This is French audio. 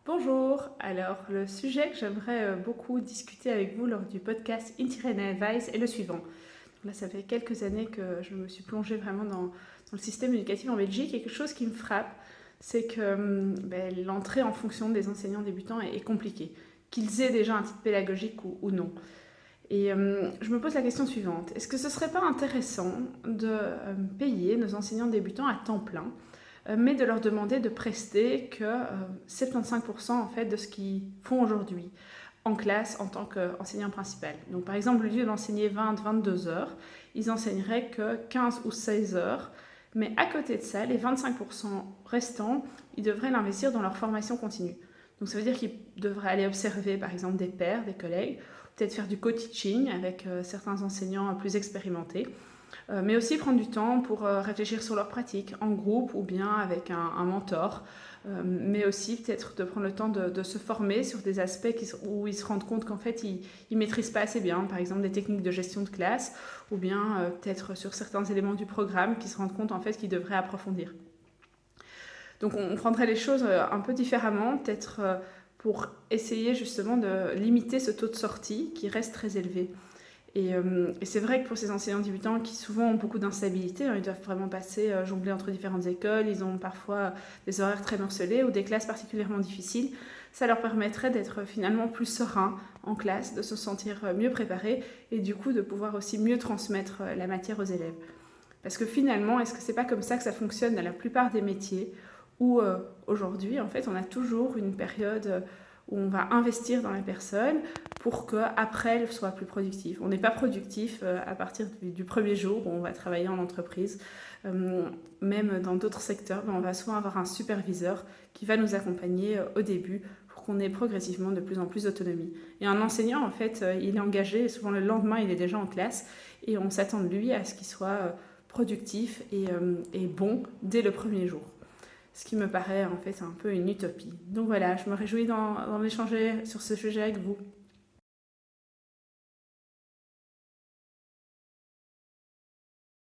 Bonjour, alors le sujet que j'aimerais beaucoup discuter avec vous lors du podcast Interim Advice est le suivant. Là, ça fait quelques années que je me suis plongée vraiment dans le système éducatif en Belgique et quelque chose qui me frappe, c'est que l'entrée en fonction des enseignants débutants est compliquée, qu'ils aient déjà un titre pédagogique ou non. Et je me pose la question suivante, est-ce que ce ne serait pas intéressant de payer nos enseignants débutants à temps plein mais de leur demander de prester que 75% en fait, de ce qu'ils font aujourd'hui en classe en tant qu'enseignant principal. Donc par exemple, au lieu d'enseigner 20-22 heures, ils enseigneraient que 15 ou 16 heures, mais à côté de ça, les 25% restants, ils devraient l'investir dans leur formation continue. Donc ça veut dire qu'ils devraient aller observer par exemple des pairs, des collègues, peut-être faire du co-teaching avec certains enseignants plus expérimentés, mais aussi prendre du temps pour réfléchir sur leurs pratiques en groupe ou bien avec un mentor, mais aussi peut-être de prendre le temps de se former sur des aspects où ils se rendent compte qu'en fait ils ne maîtrisent pas assez bien, par exemple des techniques de gestion de classe, ou bien peut-être sur certains éléments du programme qu'ils se rendent compte en fait qu'ils devraient approfondir. Donc on prendrait les choses un peu différemment, peut-être pour essayer justement de limiter ce taux de sortie qui reste très élevé. Et c'est vrai que pour ces enseignants débutants qui souvent ont beaucoup d'instabilité, ils doivent vraiment passer, jongler entre différentes écoles, ils ont parfois des horaires très morcelés ou des classes particulièrement difficiles, ça leur permettrait d'être finalement plus sereins en classe, de se sentir mieux préparés et du coup de pouvoir aussi mieux transmettre la matière aux élèves. Parce que finalement, est-ce que c'est pas comme ça que ça fonctionne dans la plupart des métiers où aujourd'hui, en fait, on a toujours une période où on va investir dans la personne pour qu'après, elle soit plus productive. On n'est pas productif à partir du premier jour où on va travailler en entreprise. Même dans d'autres secteurs, on va souvent avoir un superviseur qui va nous accompagner au début pour qu'on ait progressivement de plus en plus d'autonomie. Et un enseignant, en fait, il est engagé, et souvent le lendemain, il est déjà en classe, et on s'attend de lui à ce qu'il soit productif et bon dès le premier jour. Ce qui me paraît en fait un peu une utopie. Donc voilà, je me réjouis d'en échanger sur ce sujet avec vous.